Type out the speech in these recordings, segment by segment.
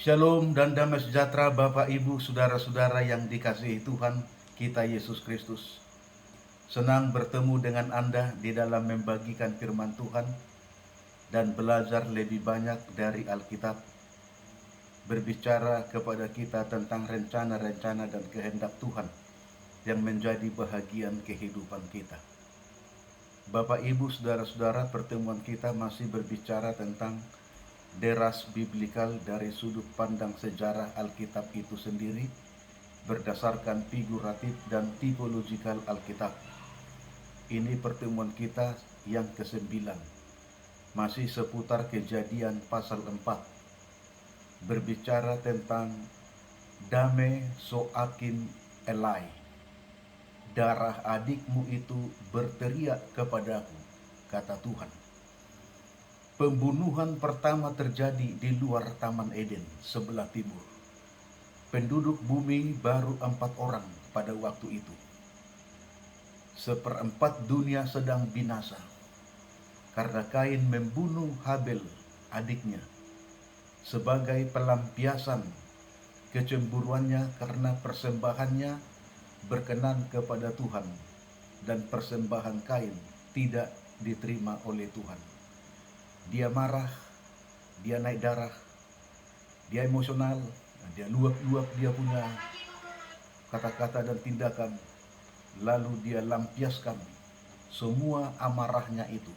Shalom dan damai sejahtera Bapak Ibu Saudara-saudara yang dikasihi Tuhan kita Yesus Kristus. Senang bertemu dengan Anda di dalam membagikan firman Tuhan dan belajar lebih banyak dari Alkitab. Berbicara kepada kita tentang rencana-rencana dan kehendak Tuhan yang menjadi bahagian kehidupan kita. Bapak Ibu Saudara-saudara, pertemuan kita masih berbicara tentang deras biblikal dari sudut pandang sejarah Alkitab itu sendiri berdasarkan figuratif dan tipologikal Alkitab. Ini pertemuan kita yang ke-9, masih seputar Kejadian pasal 4, berbicara tentang Dame Soakin Elai, darah adikmu itu berteriak kepadaku, kata Tuhan. Pembunuhan pertama terjadi di luar Taman Eden sebelah timur. Penduduk bumi baru 4 orang pada waktu itu. Seperempat dunia sedang binasa karena Kain membunuh Habel, adiknya, sebagai pelampiasan kecemburuannya karena persembahannya berkenan kepada Tuhan dan persembahan Kain tidak diterima oleh Tuhan. Dia marah, dia naik darah, dia emosional, dia luap-luap dia punya kata-kata dan tindakan, lalu dia lampiaskan semua amarahnya itu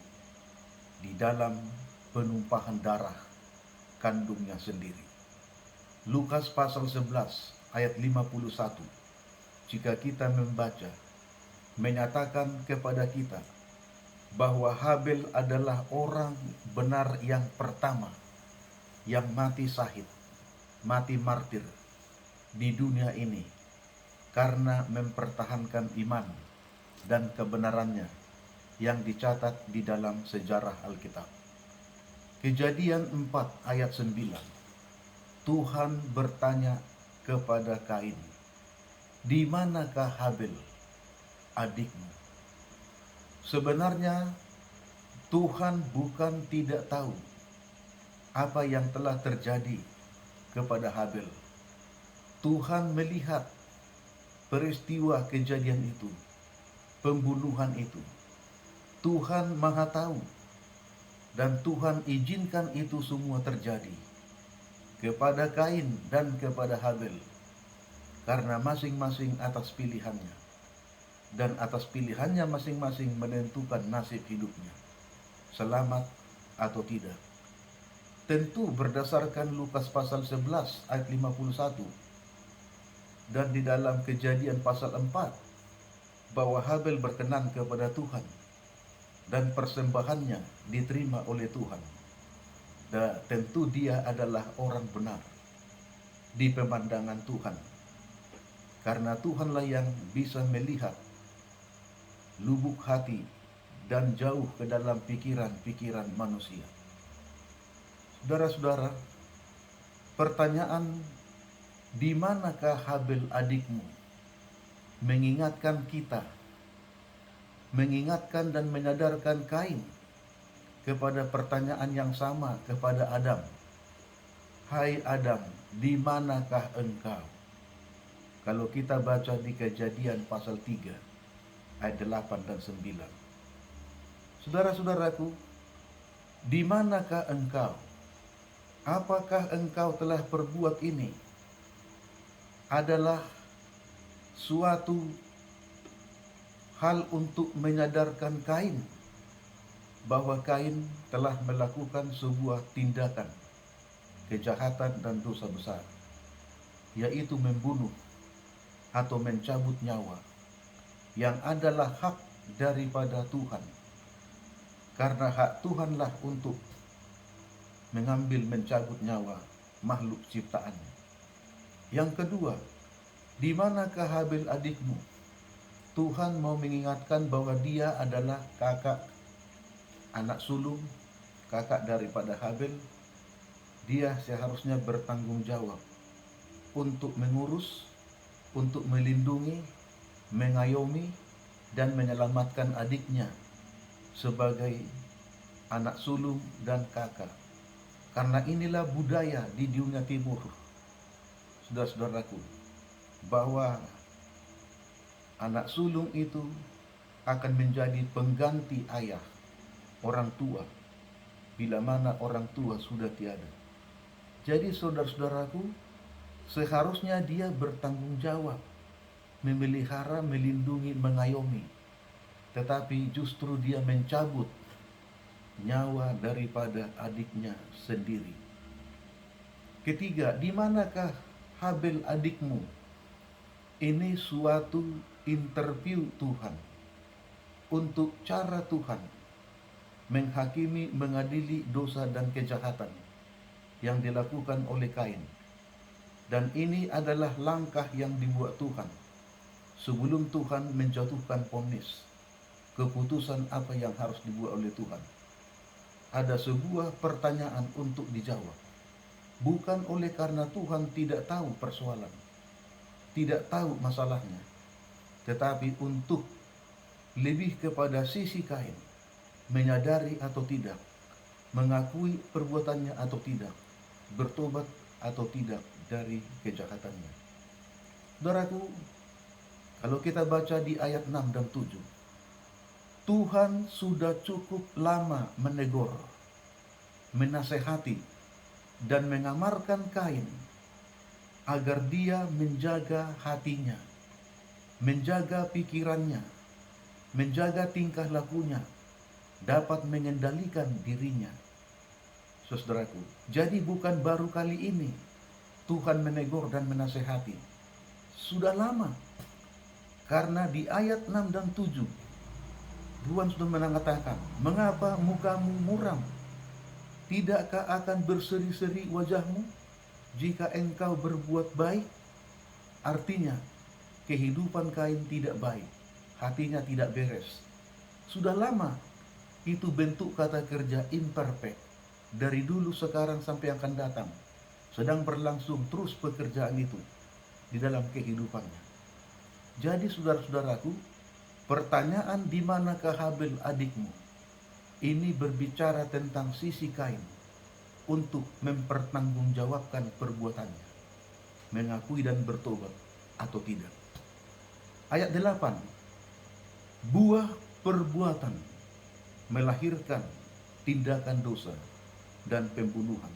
di dalam penumpahan darah kandungnya sendiri. Lukas pasal 11 ayat 51, jika kita membaca, menyatakan kepada kita bahwa Habel adalah orang benar yang pertama yang mati syahid, mati martir di dunia ini karena mempertahankan iman dan kebenarannya yang dicatat di dalam sejarah Alkitab. Kejadian 4 ayat 9, Tuhan bertanya kepada Kain, "Di manakah Habel, adikmu?" Sebenarnya Tuhan bukan tidak tahu apa yang telah terjadi kepada Habel. Tuhan melihat peristiwa kejadian itu, pembunuhan itu. Tuhan Maha Tahu dan Tuhan izinkan itu semua terjadi kepada Kain dan kepada Habel karena masing-masing atas pilihannya. Dan atas pilihannya masing-masing menentukan nasib hidupnya, selamat atau tidak. Tentu berdasarkan Lukas pasal 11 ayat 51 dan di dalam Kejadian pasal 4 bahwa Habel berkenan kepada Tuhan dan persembahannya diterima oleh Tuhan. Dan tentu dia adalah orang benar di pemandangan Tuhan, karena Tuhanlah yang bisa melihat lubuk hati dan jauh ke dalam pikiran-pikiran manusia. Saudara-saudara, pertanyaan di manakah Habel adikmu mengingatkan kita, mengingatkan dan menyadarkan Kain kepada pertanyaan yang sama kepada Adam. Hai Adam, di manakah engkau? Kalau kita baca di Kejadian pasal 3 ayat 8 dan 9. Saudara-saudaraku, di manakah engkau? Apakah engkau telah perbuat ini? Adalah suatu hal untuk menyadarkan Kain bahwa Kain telah melakukan sebuah tindakan kejahatan dan dosa besar, yaitu membunuh atau mencabut nyawa yang adalah hak daripada Tuhan, karena hak Tuhanlah untuk mengambil mencabut nyawa makhluk ciptaan. Yang kedua, di manakah Habel adikmu? Tuhan mau mengingatkan bahwa dia adalah kakak, anak sulung, kakak daripada Habel. Dia seharusnya bertanggung jawab untuk mengurus, untuk melindungi, mengayomi dan menyelamatkan adiknya sebagai anak sulung dan kakak. Karena inilah budaya di dunia timur, saudara-saudaraku, bahwa anak sulung itu akan menjadi pengganti ayah, orang tua, bila mana orang tua sudah tiada. Jadi saudara-saudaraku, seharusnya dia bertanggung jawab, memelihara, melindungi, mengayomi. Tetapi justru dia mencabut nyawa daripada adiknya sendiri. Ketiga, di manakah Habel adikmu? Ini suatu interview Tuhan untuk cara Tuhan menghakimi, mengadili dosa dan kejahatan yang dilakukan oleh Kain. Dan ini adalah langkah yang dibuat Tuhan sebelum Tuhan menjatuhkan vonis, keputusan apa yang harus dibuat oleh Tuhan. Ada sebuah pertanyaan untuk dijawab. Bukan oleh karena Tuhan tidak tahu persoalan, tidak tahu masalahnya, tetapi untuk lebih kepada sisi Kain, menyadari atau tidak, mengakui perbuatannya atau tidak, bertobat atau tidak dari kejahatannya. Saudaraku, kalau kita baca di ayat 6 dan 7, Tuhan sudah cukup lama menegur, menasehati, dan mengamarkan Kain agar dia menjaga hatinya, menjaga pikirannya, menjaga tingkah lakunya, dapat mengendalikan dirinya. Saudaraku, jadi bukan baru kali ini Tuhan menegur dan menasehati. Sudah lama. Karena di ayat 6 dan 7 Tuhan sudah mengatakan, mengapa mukamu muram? Tidakkah akan berseri-seri wajahmu jika engkau berbuat baik? Artinya, kehidupan Kain tidak baik, hatinya tidak beres. Sudah lama, itu bentuk kata kerja imperfect. Dari dulu, sekarang, sampai akan datang. Sedang berlangsung terus pekerjaan itu di dalam kehidupannya. Jadi saudara-saudaraku, pertanyaan di manakah Habel adikmu? Ini berbicara tentang sisi Kain untuk mempertanggungjawabkan perbuatannya, mengakui dan bertobat atau tidak. Ayat 8, buah perbuatan melahirkan tindakan dosa dan pembunuhan.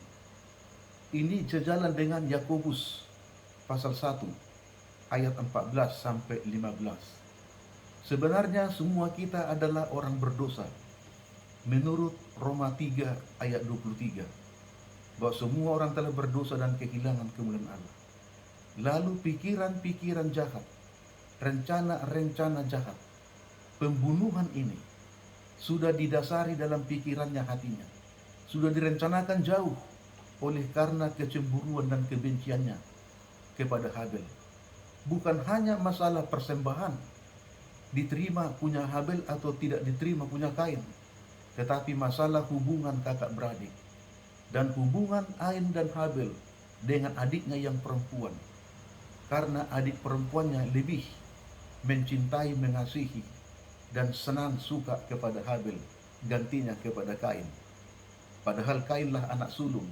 Ini sejalan dengan Yakobus pasal 1 ayat 14 sampai 15. Sebenarnya semua kita adalah orang berdosa. Menurut Roma 3 ayat 23, bahwa semua orang telah berdosa dan kehilangan kemuliaan Allah. Lalu pikiran-pikiran jahat, rencana-rencana jahat, pembunuhan ini sudah didasari dalam pikirannya, hatinya. Sudah direncanakan jauh oleh karena kecemburuan dan kebenciannya kepada Habel. Bukan hanya masalah persembahan, diterima punya Habel atau tidak diterima punya Kain, tetapi masalah hubungan kakak beradik dan hubungan Kain dan Habel dengan adiknya yang perempuan. Karena adik perempuannya lebih mencintai, mengasihi, dan senang suka kepada Habel, gantinya kepada Kain. Padahal Kainlah anak sulung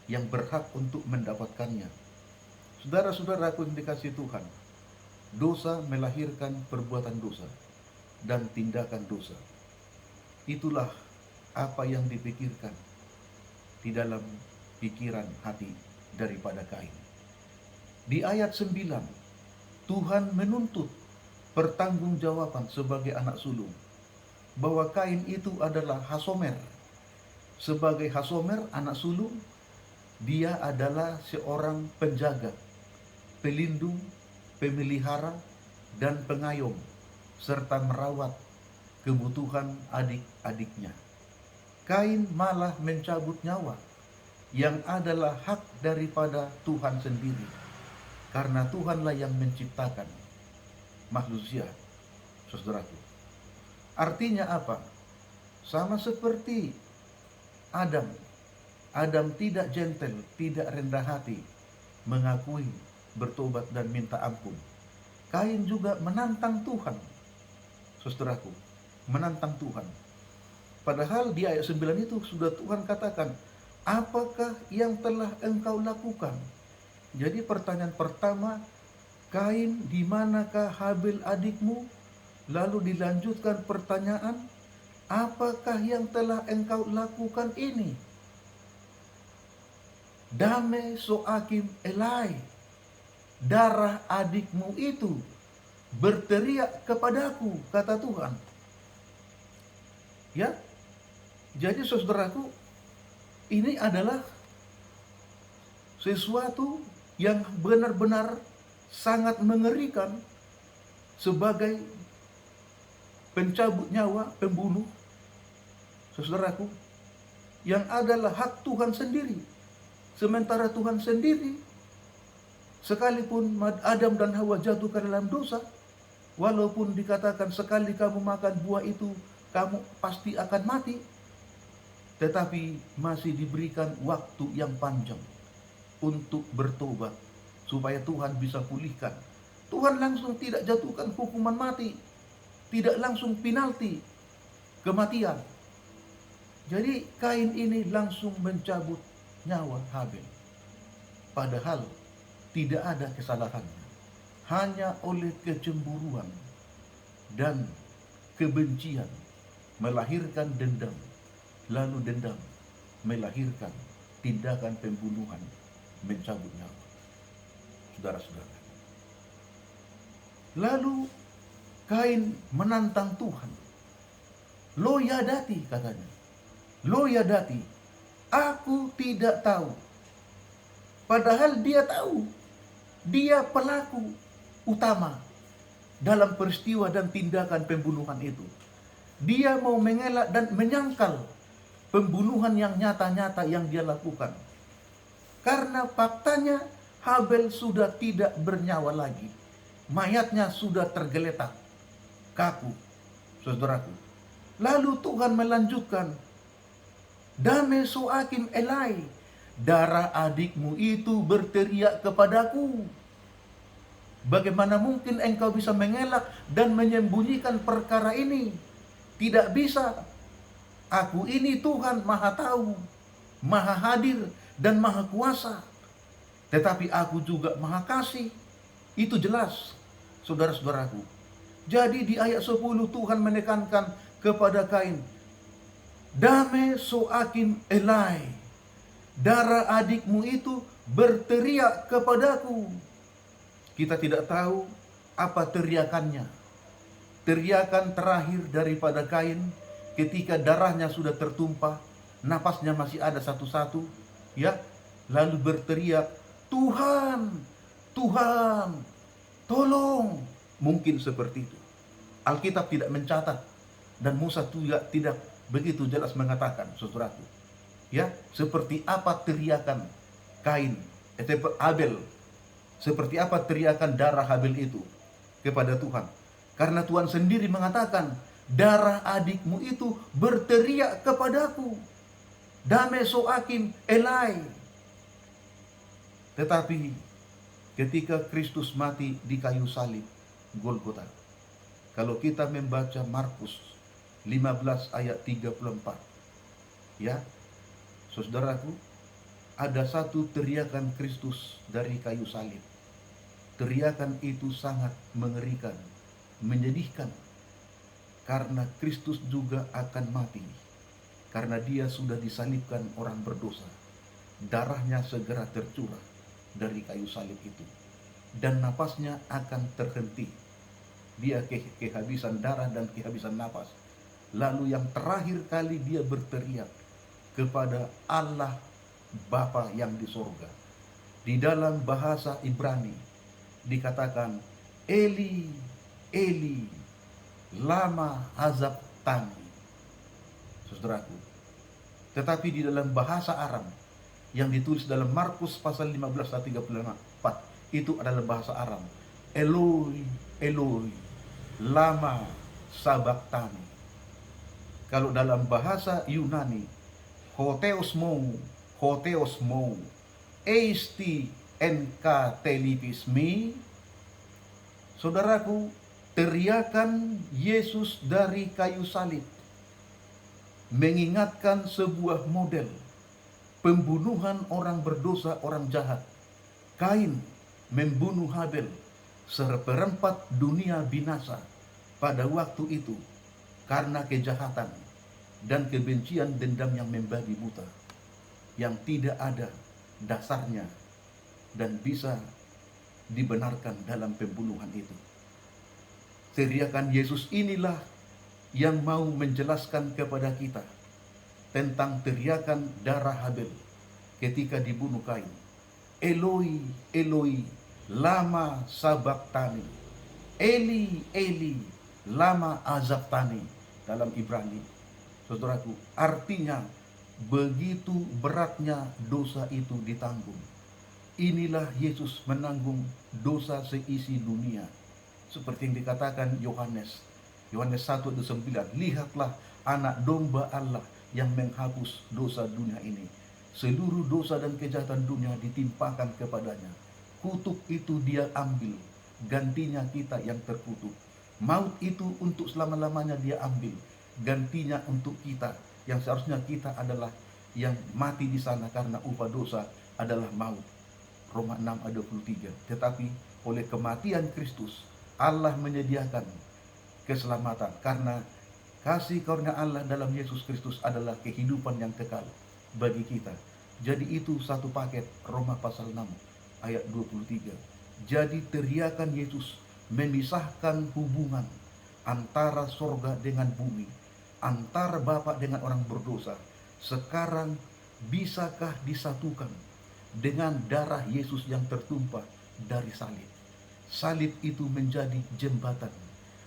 yang berhak untuk mendapatkannya. Saudara-saudaraku yang dikasihi Tuhan, dosa melahirkan perbuatan dosa dan tindakan dosa. Itulah apa yang dipikirkan di dalam pikiran hati daripada Kain. Di ayat 9, Tuhan menuntut pertanggungjawaban sebagai anak sulung, bahwa Kain itu adalah Hasomer. Sebagai Hasomer, anak sulung, dia adalah seorang penjaga, pelindung, pemelihara, dan pengayom, serta merawat kebutuhan adik-adiknya. Kain malah mencabut nyawa yang adalah hak daripada Tuhan sendiri, karena Tuhanlah yang menciptakan manusia, saudaraku. Artinya apa? Sama seperti Adam. Adam tidak gentle, tidak rendah hati, mengakui, bertobat dan minta ampun. Kain juga menantang Tuhan, saudaraku, menantang Tuhan. Padahal di ayat 9 itu sudah Tuhan katakan, apakah yang telah engkau lakukan? Jadi pertanyaan pertama, Kain, di manakah Habil adikmu? Lalu dilanjutkan pertanyaan, apakah yang telah engkau lakukan ini? Dame soakim elai, darah adikmu itu berteriak kepadaku, kata Tuhan. Ya, jadi saudaraku, ini adalah sesuatu yang benar-benar sangat mengerikan sebagai pencabut nyawa, pembunuh, saudaraku, yang adalah hak Tuhan sendiri. Sementara Tuhan sendiri, sekalipun Adam dan Hawa jatuh ke dalam dosa, walaupun dikatakan sekali kamu makan buah itu, kamu pasti akan mati, tetapi masih diberikan waktu yang panjang untuk bertobat, supaya Tuhan bisa pulihkan. Tuhan langsung tidak jatuhkan hukuman mati, tidak langsung penalti, kematian. Jadi Kain ini langsung mencabut nyawa Habil. Padahal tidak ada kesalahannya. Hanya oleh kecemburuan dan kebencian melahirkan dendam. Lalu dendam melahirkan tindakan pembunuhan, mencabut nyawa. Saudara-saudara. Lalu Kain menantang Tuhan. Lo yadati, katanya. Lo yadati, aku tidak tahu. Padahal dia tahu. Dia pelaku utama dalam peristiwa dan tindakan pembunuhan itu. Dia mau mengelak dan menyangkal pembunuhan yang nyata-nyata yang dia lakukan. Karena faktanya Habil sudah tidak bernyawa lagi. Mayatnya sudah tergeletak, kaku, saudaraku. Lalu Tuhan melanjutkan, Dame soakim elai, darah adikmu itu berteriak kepadaku. Bagaimana mungkin engkau bisa mengelak dan menyembunyikan perkara ini? Tidak bisa. Aku ini Tuhan Maha Tahu, Maha Hadir, dan Maha Kuasa. Tetapi aku juga Maha Kasih. Itu jelas, saudara-saudaraku. Jadi di ayat 10 Tuhan menekankan kepada Kain, Dame soakim elai, darah adikmu itu berteriak kepadaku. Kita tidak tahu apa teriakannya. Teriakan terakhir daripada Kain ketika darahnya sudah tertumpah, napasnya masih ada satu-satu, ya, lalu berteriak, Tuhan, Tuhan, tolong. Mungkin seperti itu. Alkitab tidak mencatat dan Musa juga tidak begitu jelas mengatakan, saudaraku, ya, seperti apa teriakan Kain, Abel, seperti apa teriakan darah Habil itu kepada Tuhan. Karena Tuhan sendiri mengatakan, darah adikmu itu berteriak kepadaku. Dame soakim elai. Tetapi ketika Kristus mati di kayu salib Golgota, kalau kita membaca Markus 15 ayat 34, ya, saudaraku, ada satu teriakan Kristus dari kayu salib. Teriakan itu sangat mengerikan, menyedihkan, karena Kristus juga akan mati, karena dia sudah disalibkan orang berdosa. Darahnya segera tercurah dari kayu salib itu, dan napasnya akan terhenti. Dia kehabisan darah dan kehabisan napas. Lalu yang terakhir kali dia berteriak kepada Allah Bapa yang di sorga. Di dalam bahasa Ibrani dikatakan, Eli, Eli, lama azabtani. Saudaraku, tetapi di dalam bahasa Aram yang ditulis dalam Markus pasal 15 ayat 34, itu adalah bahasa Aram. Eloi, Eloi, lama sabachthani. Kalau dalam bahasa Yunani, Hotheos mou, eisti enka telepismi. Saudaraku, teriakan Yesus dari kayu salib mengingatkan sebuah model pembunuhan orang berdosa, orang jahat. Kain membunuh Habel, seperempat dunia binasa pada waktu itu karena kejahatan dan kebencian dendam yang membabi buta, yang tidak ada dasarnya dan bisa dibenarkan dalam pembunuhan itu. Teriakan Yesus inilah yang mau menjelaskan kepada kita tentang teriakan darah Habel ketika dibunuh Kain. Eloi, Eloi, lama sabachthani. Eli, Eli, lama azabtani dalam Ibrani. Saudaraku, artinya begitu beratnya dosa itu ditanggung. Inilah Yesus menanggung dosa seisi dunia. Seperti yang dikatakan Yohanes 1:9, lihatlah anak domba Allah yang menghapus dosa dunia ini. Seluruh dosa dan kejahatan dunia ditimpakan kepadanya. Kutuk itu dia ambil, gantinya kita yang terkutuk. Maut itu untuk selama-lamanya dia ambil, gantinya untuk kita yang seharusnya kita adalah yang mati di sana karena upah dosa adalah maut. Roma 6:23. Tetapi oleh kematian Kristus Allah menyediakan keselamatan, karena kasih karunia Allah dalam Yesus Kristus adalah kehidupan yang kekal bagi kita. Jadi itu satu paket. Roma pasal 6 ayat 23. Jadi teriakan Yesus memisahkan hubungan antara sorga dengan bumi, antara Bapa dengan orang berdosa. Sekarang bisakah disatukan dengan darah Yesus yang tertumpah dari salib? Salib itu menjadi jembatan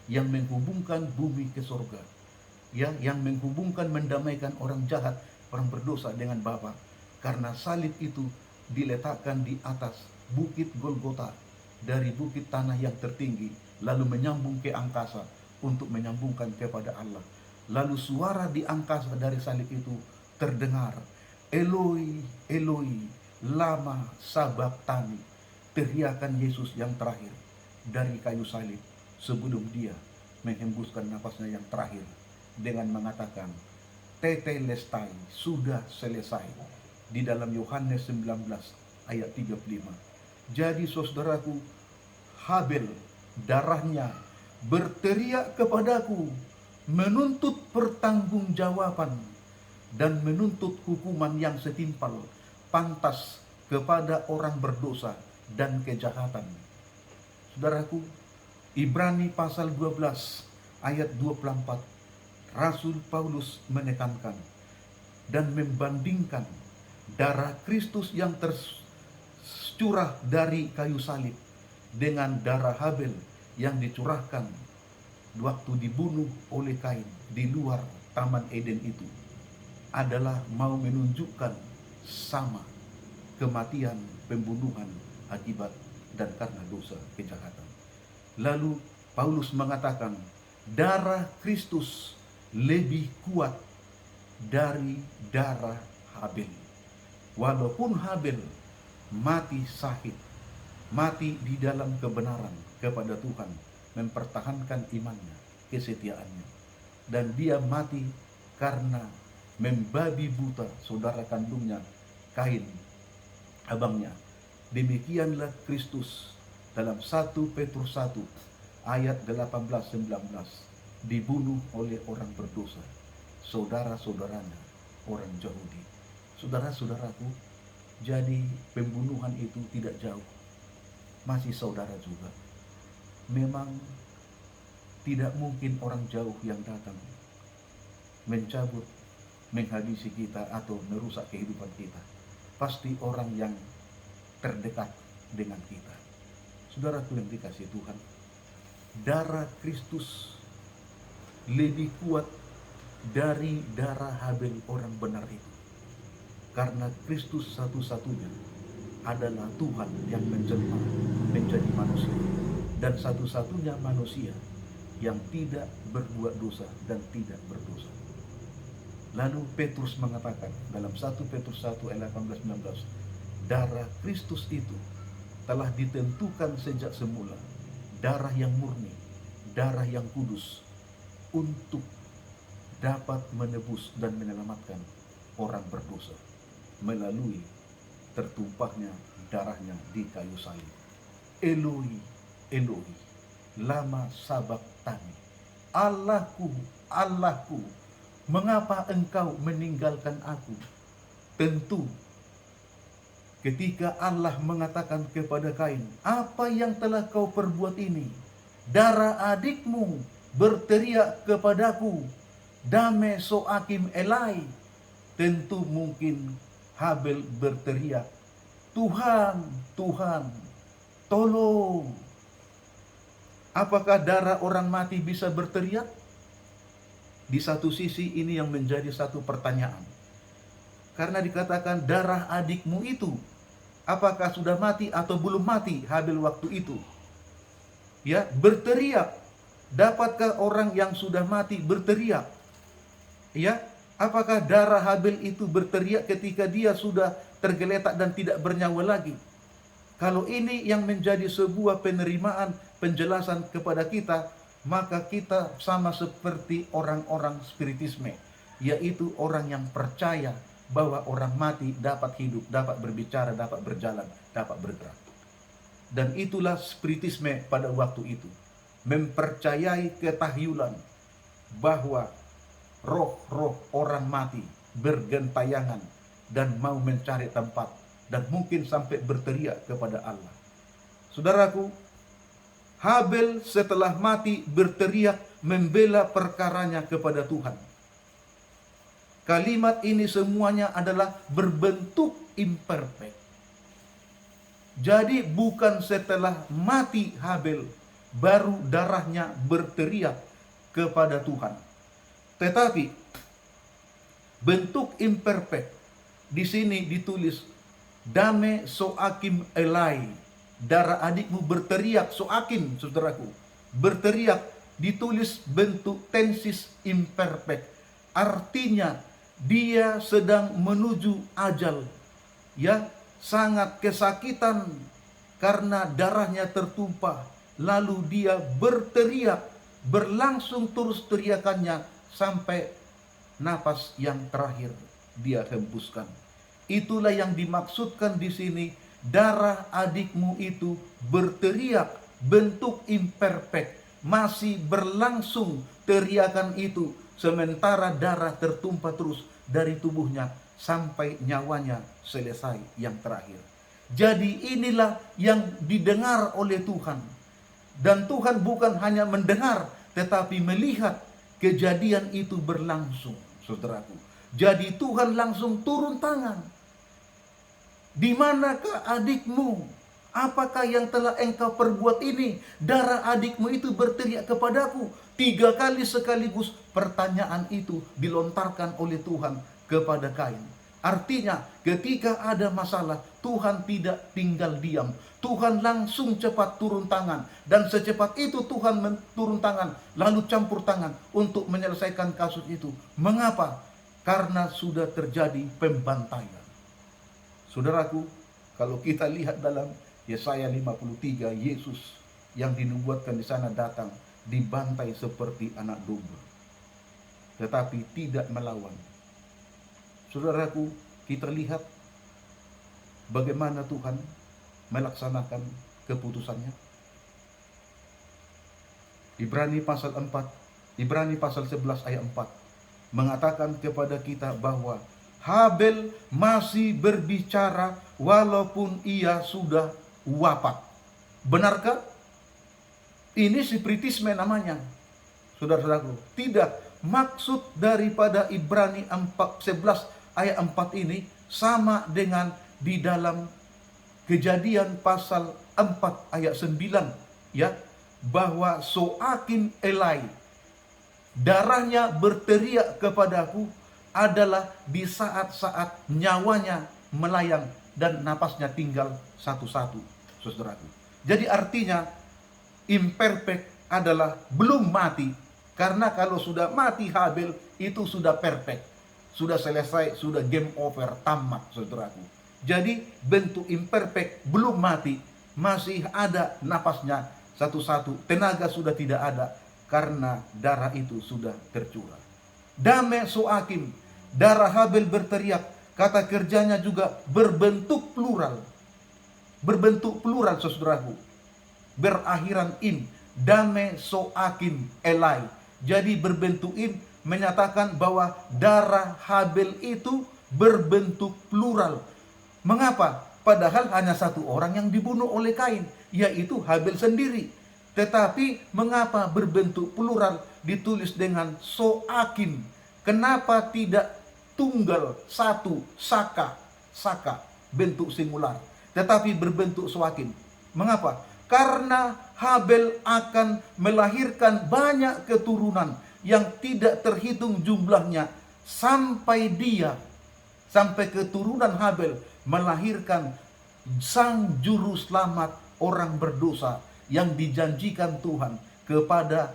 yang menghubungkan bumi ke sorga, yang menghubungkan, mendamaikan orang jahat, orang berdosa dengan Bapa. Karena salib itu diletakkan di atas bukit Golgota, dari bukit tanah yang tertinggi, lalu menyambung ke angkasa untuk menyambungkan kepada Allah. Lalu suara di angkasa dari salib itu terdengar, Eloi, Eloi, lama sabachthani. Teriakan Yesus yang terakhir dari kayu salib sebelum dia menghembuskan nafasnya yang terakhir dengan mengatakan, tetelestai, sudah selesai, di dalam Yohanes 19 ayat 35. Jadi saudaraku, Habel darahnya berteriak kepadaku, menuntut pertanggungjawaban dan menuntut hukuman yang setimpal pantas kepada orang berdosa dan kejahatan. Saudaraku, Ibrani pasal 12 ayat 24, Rasul Paulus menekankan dan membandingkan darah Kristus yang tercurah dari kayu salib dengan darah Habel yang dicurahkan waktu dibunuh oleh Kain di luar Taman Eden itu, adalah mau menunjukkan sama kematian, pembunuhan akibat dan karena dosa kejahatan. Lalu Paulus mengatakan darah Kristus lebih kuat dari darah Habel. Walaupun Habel mati syahid, mati di dalam kebenaran kepada Tuhan, mempertahankan imannya, kesetiaannya, dan dia mati karena membabi buta saudara kandungnya Kain, abangnya. Demikianlah Kristus dalam 1 Petrus 1 ayat 18-19 dibunuh oleh orang berdosa, saudara-saudaranya orang Yahudi. Saudara-saudaraku, jadi pembunuhan itu tidak jauh, masih saudara juga. Memang tidak mungkin orang jauh yang datang mencabut, menghabisi kita atau merusak kehidupan kita. Pasti orang yang terdekat dengan kita. Saudaraku yang dikasihi Tuhan, darah Kristus lebih kuat dari darah Habel orang benar itu. Karena Kristus satu-satunya adalah Tuhan yang menjelma menjadi manusia, dan satu-satunya manusia yang tidak berbuat dosa dan tidak berdosa. Lalu Petrus mengatakan dalam 1 Petrus 1 ayat 18-19, darah Kristus itu telah ditentukan sejak semula, darah yang murni, darah yang kudus, untuk dapat menebus dan menyelamatkan orang berdosa. melalui tertumpahnya darahnya di kayu salib. Eloi, Eloi, lama sabachthani. Allahku, Allahku, mengapa engkau meninggalkan aku? Tentu ketika Allah mengatakan kepada Kain, apa yang telah kau perbuat ini? Darah adikmu berteriak kepadaku, dame soakim elai. Tentu mungkin Habel berteriak, Tuhan, Tuhan, tolong. Apakah darah orang mati bisa berteriak? Di satu sisi ini yang menjadi satu pertanyaan. Karena dikatakan darah adikmu itu, apakah sudah mati atau belum mati Habel waktu itu? Ya, berteriak. Dapatkah orang yang sudah mati berteriak? Ya, apakah darah Habel itu berteriak ketika dia sudah tergeletak dan tidak bernyawa lagi? Kalau ini yang menjadi sebuah penerimaan, penjelasan kepada kita, maka kita sama seperti orang-orang spiritisme, yaitu orang yang percaya bahwa orang mati dapat hidup, dapat berbicara, dapat berjalan, dapat bergerak. Dan itulah spiritisme pada waktu itu, mempercayai ketahyulan bahwa roh-roh orang mati bergentayangan dan mau mencari tempat, dan mungkin sampai berteriak kepada Allah. Saudaraku, Habel setelah mati berteriak membela perkaranya kepada Tuhan. Kalimat ini semuanya adalah berbentuk imperfect. Jadi bukan setelah mati Habel baru darahnya berteriak kepada Tuhan. Tetapi bentuk imperfect di sini ditulis dame soakim elai. Darah adikmu berteriak, soakim, saudaraku, berteriak, ditulis bentuk tensis imperfect. Artinya dia sedang menuju ajal, ya, sangat kesakitan karena darahnya tertumpah. Lalu dia berteriak, berlangsung terus teriakannya sampai napas yang terakhir dia hembuskan. Itulah yang dimaksudkan di sini, darah adikmu itu berteriak, bentuk imperfect, masih berlangsung teriakan itu, sementara darah tertumpah terus dari tubuhnya sampai nyawanya selesai yang terakhir. Jadi inilah yang didengar oleh Tuhan. Dan Tuhan bukan hanya mendengar, tetapi melihat kejadian itu berlangsung, saudaraku. Jadi Tuhan langsung turun tangan. Di manakah adikmu? Apakah yang telah engkau perbuat ini? Darah adikmu itu berteriak kepadaku. 3 kali sekaligus pertanyaan itu dilontarkan oleh Tuhan kepada Kain. Artinya ketika ada masalah, Tuhan tidak tinggal diam. Tuhan langsung cepat turun tangan. Dan secepat itu Tuhan turun tangan, lalu campur tangan untuk menyelesaikan kasus itu. Mengapa? Karena sudah terjadi pembantaian. Saudaraku, kalau kita lihat dalam Yesaya 53, Yesus yang dinubuatkan di sana datang dibantai seperti anak domba, tetapi tidak melawan. Saudaraku, kita lihat bagaimana Tuhan melaksanakan keputusannya. Ibrani pasal 11 ayat 4 mengatakan kepada kita bahwa Habel masih berbicara walaupun ia sudah wafat. Benarkah? Ini spiritisme namanya, saudara-saudaraku. Tidak. Maksud daripada Ibrani 11 ayat 4 ini sama dengan di dalam Kejadian pasal 4 ayat 9, ya, bahwa soakim elai, darahnya berteriak kepadaku, adalah di saat-saat nyawanya melayang dan napasnya tinggal satu-satu, saudaraku. Jadi artinya imperfect adalah belum mati, karena kalau sudah mati Habel itu sudah perfect, sudah selesai, sudah game over, tamat, saudaraku. Jadi bentuk imperfect belum mati, masih ada napasnya satu-satu, tenaga sudah tidak ada karena darah itu sudah tercurah. Dame soakim, darah Habel berteriak Kata kerjanya juga berbentuk plural. Berbentuk plural, saudaraku. Berakhiran in, dame soakin elai. Jadi berbentuk in menyatakan bahwa darah Habel itu berbentuk plural. Mengapa? Padahal hanya satu orang yang dibunuh oleh Kain, yaitu Habel sendiri. Tetapi mengapa berbentuk plural ditulis dengan soakin? Kenapa tidak tunggal satu saka bentuk singular, tetapi berbentuk soakin? Mengapa? Karena Habel akan melahirkan banyak keturunan yang tidak terhitung jumlahnya sampai keturunan Habel melahirkan sang juru selamat orang berdosa yang dijanjikan Tuhan kepada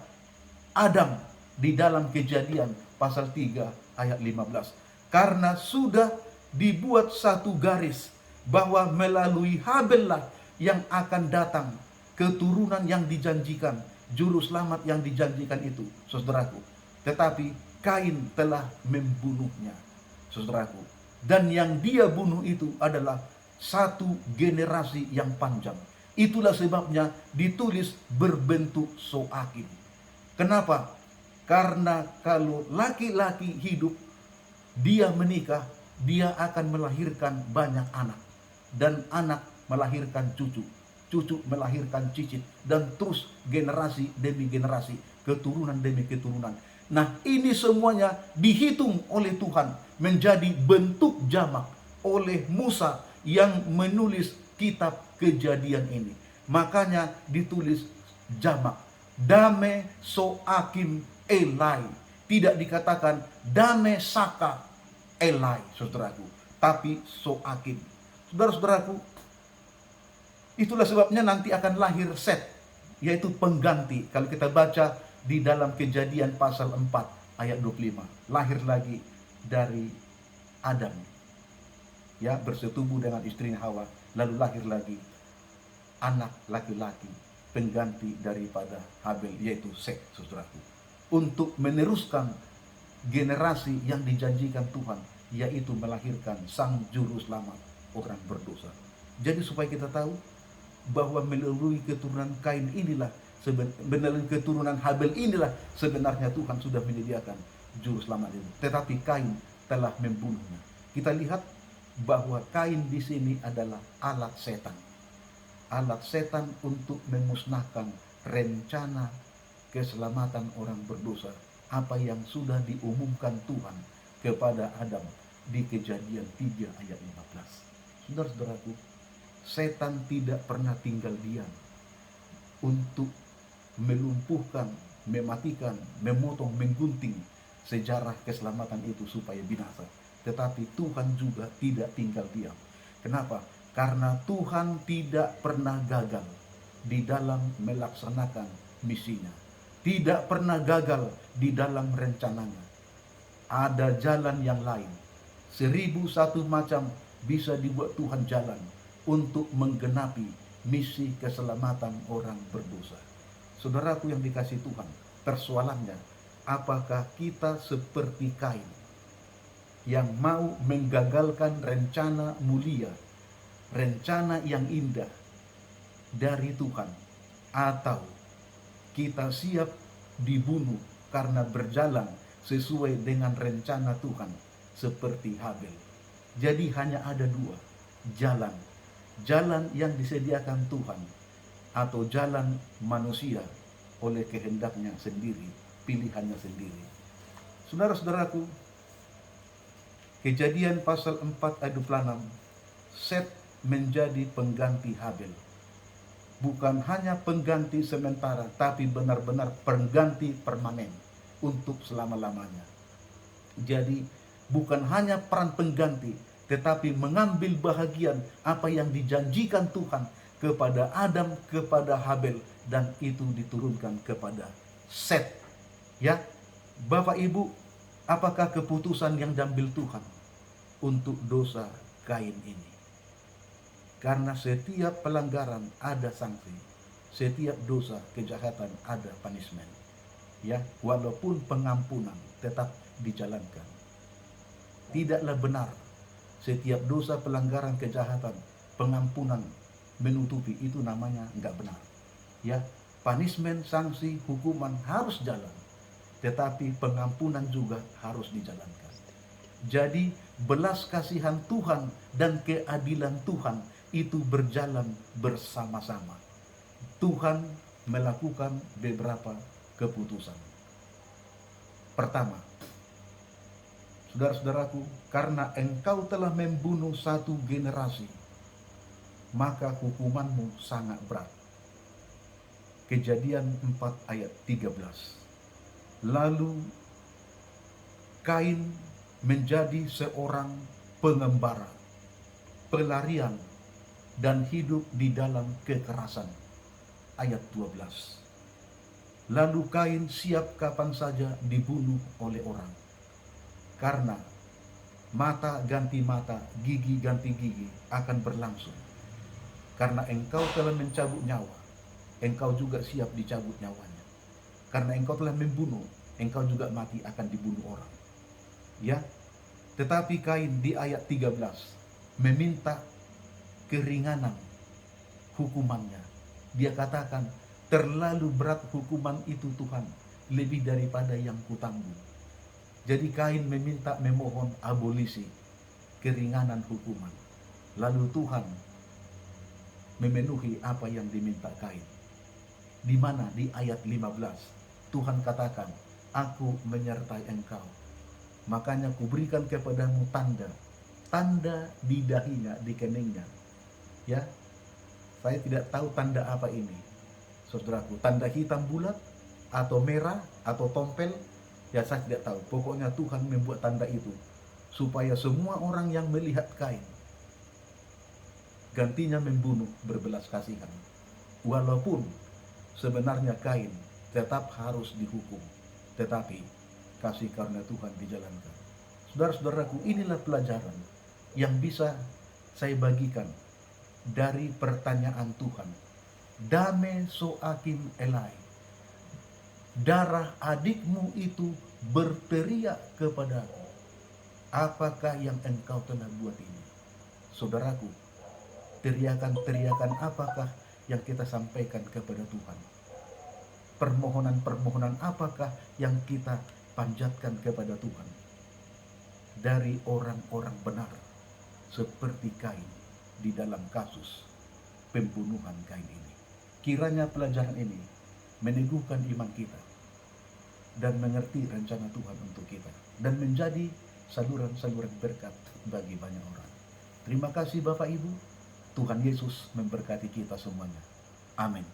Adam di dalam Kejadian pasal 3 ayat 15. Karena sudah dibuat satu garis bahwa melalui Habel lah yang akan datang keturunan yang dijanjikan, juru selamat yang dijanjikan itu, saudaraku. Tetapi Kain telah membunuhnya, saudaraku. Dan yang dia bunuh itu adalah satu generasi yang panjang. Itulah sebabnya ditulis berbentuk soakin. Kenapa? Karena kalau laki-laki hidup, dia menikah, dia akan melahirkan banyak anak. Dan anak melahirkan cucu, cucu melahirkan cicit, dan terus generasi demi generasi, keturunan demi keturunan. Nah, ini semuanya dihitung oleh Tuhan menjadi bentuk jamak oleh Musa yang menulis kitab Kejadian ini. Makanya ditulis jamak, dame soakim elai. Tidak dikatakan dame saka elai, saudaraku, tapi soakim. Saudara-saudaraku, itulah sebabnya nanti akan lahir Set, yaitu pengganti. Kalau kita baca di dalam Kejadian pasal 4 ayat 25, lahir lagi dari Adam, ya, bersetubuh dengan istrinya Hawa, lalu lahir lagi anak laki-laki pengganti daripada Habel, yaitu Set, saudaraku, untuk meneruskan generasi yang dijanjikan Tuhan, yaitu melahirkan sang juru selamat orang berdosa. Jadi supaya kita tahu bahwa melalui keturunan Kain inilah, melalui keturunan Habel inilah sebenarnya Tuhan sudah menyediakan juru selamat itu. Tetapi Kain telah membunuhnya. Kita lihat bahwa Kain di sini adalah alat setan. Alat setan untuk memusnahkan rencana keselamatan orang berdosa, apa yang sudah diumumkan Tuhan kepada Adam di Kejadian 3 ayat 15. Saudara-saudaraku, setan tidak pernah tinggal diam untuk melumpuhkan, mematikan, memotong, menggunting sejarah keselamatan itu supaya binasa. Tetapi Tuhan juga tidak tinggal diam. Kenapa? Karena Tuhan tidak pernah gagal di dalam melaksanakan misinya. Tidak pernah gagal di dalam rencananya. Ada jalan yang lain. 1001 macam bisa dibuat Tuhan jalan untuk menggenapi misi keselamatan orang berdosa. Saudaraku yang dikasihi Tuhan, persoalannya, apakah kita seperti Kain yang mau menggagalkan rencana mulia, rencana yang indah dari Tuhan, atau kita siap dibunuh karena berjalan sesuai dengan rencana Tuhan seperti Habel. Jadi hanya ada dua jalan. Jalan yang disediakan Tuhan atau jalan manusia oleh kehendaknya sendiri, pilihannya sendiri. Saudara-saudaraku, Kejadian pasal 4 ayat 26, Set menjadi pengganti Habel. Bukan hanya pengganti sementara, tapi benar-benar pengganti permanen untuk selama-lamanya. Jadi bukan hanya peran pengganti, tetapi mengambil bahagian apa yang dijanjikan Tuhan kepada Adam, kepada Habel, dan itu diturunkan kepada Set. Ya, Bapak Ibu, apakah keputusan yang diambil Tuhan untuk dosa Kain ini? Karena setiap pelanggaran ada sanksi, setiap dosa, kejahatan ada punishment. Ya, walaupun pengampunan tetap dijalankan. Tidaklah benar setiap dosa, pelanggaran, kejahatan, pengampunan menutupi, itu namanya nggak benar. Ya, punishment, sanksi, hukuman harus jalan, tetapi pengampunan juga harus dijalankan. Jadi belas kasihan Tuhan dan keadilan Tuhan itu berjalan bersama-sama. Tuhan melakukan beberapa keputusan. Pertama, saudara-saudaraku, karena engkau telah membunuh satu generasi, maka hukumanmu sangat berat. Kejadian 4 ayat 13. Lalu Kain menjadi seorang pengembara, pelarian, dan hidup di dalam kekerasan. Ayat 12. Lalu Kain siap kapan saja dibunuh oleh orang. Karena mata ganti mata, gigi ganti gigi akan berlangsung. Karena engkau telah mencabut nyawa, engkau juga siap dicabut nyawanya. Karena engkau telah membunuh, engkau juga mati akan dibunuh orang. Ya, tetapi Kain di ayat 13 meminta keringanan hukumannya. Dia katakan, terlalu berat hukuman itu Tuhan, lebih daripada yang kutanggung. Jadi Kain memohon abolisi, keringanan hukuman. Lalu Tuhan memenuhi apa yang diminta Kain. Di mana di ayat 15 Tuhan katakan, aku menyertai engkau, makanya kuberikan kepadamu tanda di dahinya, di keningnya. Ya, saya tidak tahu tanda apa ini, saudaraku, tanda hitam bulat atau merah atau tompel, ya saya tidak tahu. Pokoknya Tuhan membuat tanda itu supaya semua orang yang melihat Kain gantinya membunuh, berbelas kasihan. Walaupun sebenarnya Kain tetap harus dihukum, tetapi kasih karunia Tuhan dijalankan. Saudara-saudaraku, inilah pelajaran yang bisa saya bagikan dari pertanyaan Tuhan. Dame soakim elai, darah adikmu itu berteriak kepadaku, apakah yang engkau telah buat ini? Saudaraku, teriakan-teriakan apakah yang kita sampaikan kepada Tuhan? Permohonan-permohonan apakah yang kita panjatkan kepada Tuhan dari orang-orang benar seperti Kain di dalam kasus pembunuhan Kain ini? Kiranya pelajaran ini meneguhkan iman kita dan mengerti rencana Tuhan untuk kita dan menjadi saluran-saluran berkat bagi banyak orang. Terima kasih Bapak Ibu. Tuhan Yesus memberkati kita semuanya. Amin.